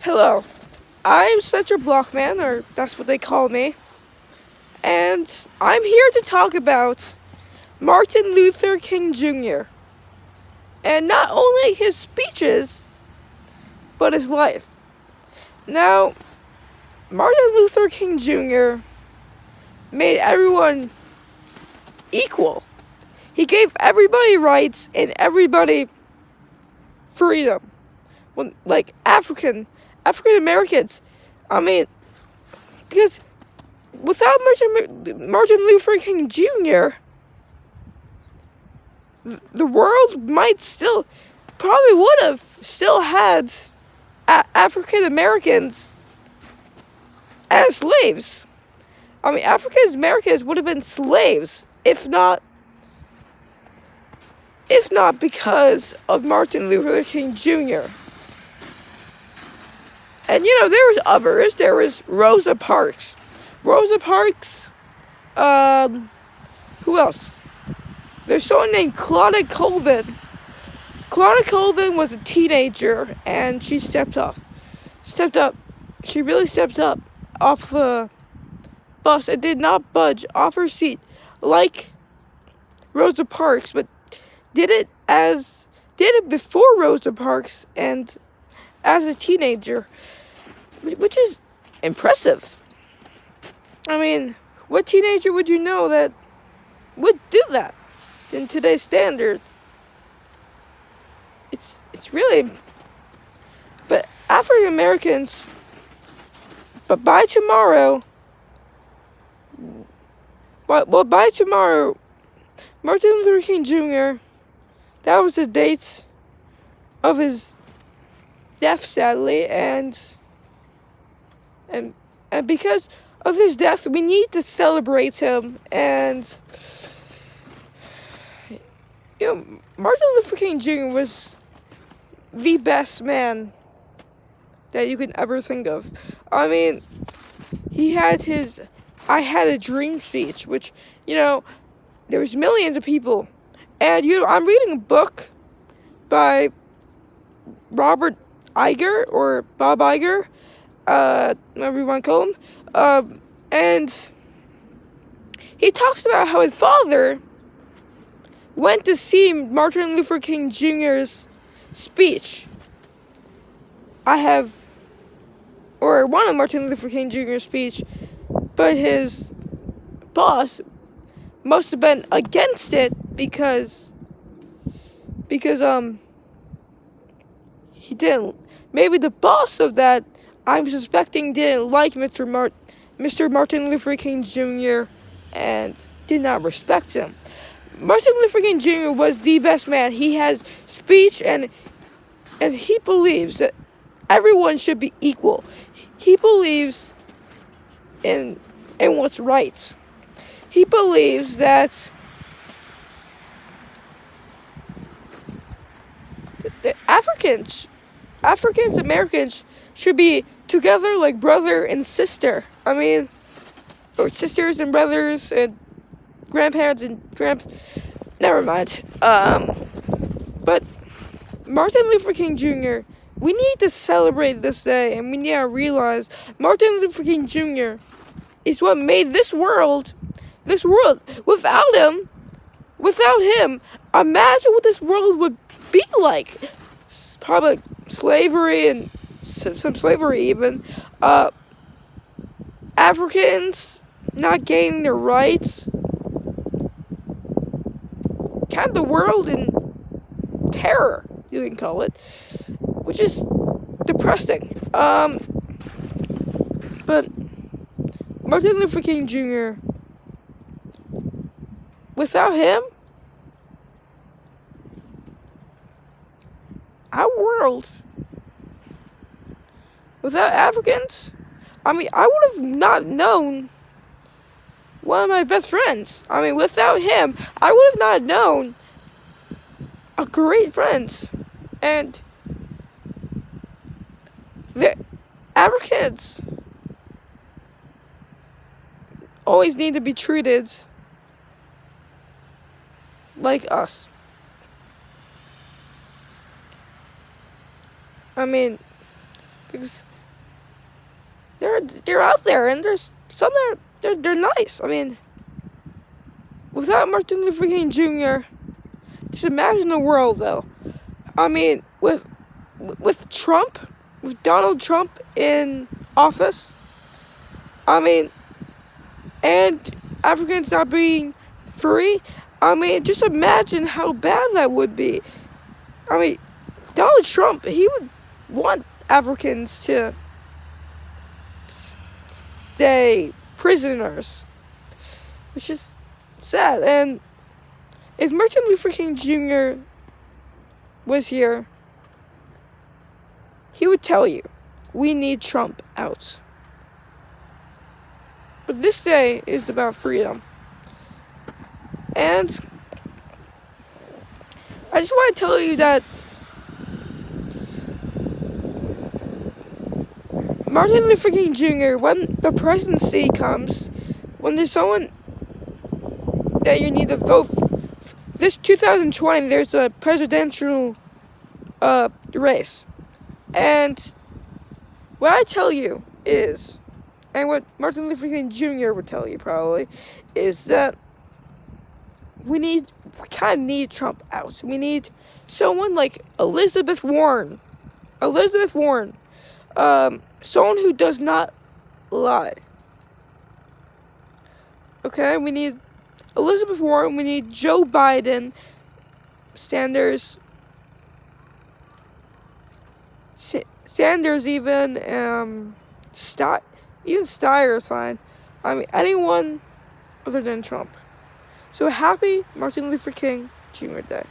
Hello, I'm Spencer Blockman, or that's what they call me, and I'm here to talk about Martin Luther King Jr. and not only his speeches, but his life. Now, Martin Luther King Jr. made everyone equal. He gave everybody rights and everybody freedom. When, like African Americans, I mean, because without Martin Luther King Jr., the world probably would have still had African Americans as slaves. I mean, African Americans would have been slaves if not because of Martin Luther King Jr. And there was others. There was Rosa Parks. Who else? There's someone named Claudia Colvin. Claudia Colvin was a teenager, and she stepped up. She really stepped up off a bus and did not budge off her seat like Rosa Parks, but did it before Rosa Parks and as a teenager, which is impressive. I mean, what teenager would you know that would do that in today's standards? It's really, but African Americans, but by tomorrow, Martin Luther King Jr., that was the date of his death, sadly, and because of his death, we need to celebrate him. And Martin Luther King Jr. was the best man that you can ever think of. I mean, he had his "I Had a Dream" speech, which there was millions of people, and I'm reading a book by Robert Iger, or Bob Iger, whatever you want to call him, and he talks about how his father went to see Martin Luther King Jr.'s speech. One of Martin Luther King Jr.'s speech, but his boss must have been against it because he didn't. Maybe the boss of that, I'm suspecting, didn't like Mr. Martin Luther King Jr. and did not respect him. Martin Luther King Jr. was the best man. He has speech, and he believes that everyone should be equal. He believes in what's right. He believes that the Africans, Americans should be together like brother and sister. I mean, or sisters and brothers and grandparents and never mind. But Martin Luther King Jr., we need to celebrate this day, and we need to realize Martin Luther King Jr. is what made this world. Without him, imagine what this world would be like. Probably like slavery and some slavery even. Africans not gaining their rights. Kind of the world in terror, you can call it, which is depressing. But Martin Luther King Jr., without him, our world, without Africans, I mean, I would have not known one of my best friends. I mean, without him, I would have not known a great friend. And the Africans always need to be treated like us. I mean, because they're out there, and there's some that they're nice. I mean, without Martin Luther King Jr., just imagine the world, though. I mean, with Trump, with Donald Trump in office, I mean, and Africans not being free, I mean, just imagine how bad that would be. I mean, Donald Trump, he would want Africans to stay prisoners, which is sad. And if Martin Luther King Jr. was here, he would tell you, we need Trump out. But this day is about freedom. And I just want to tell you that Martin Luther King Jr., when the presidency comes, when there's someone that you need to vote for, this 2020, there's a presidential race. And what I tell you is, and what Martin Luther King Jr. would tell you probably, is that we kind of need Trump out. We need someone like Elizabeth Warren. Someone who does not lie. Okay, we need Elizabeth Warren. We need Joe Biden, Sanders, even Steyer is fine. I mean, anyone other than Trump. So happy Martin Luther King Jr. Day.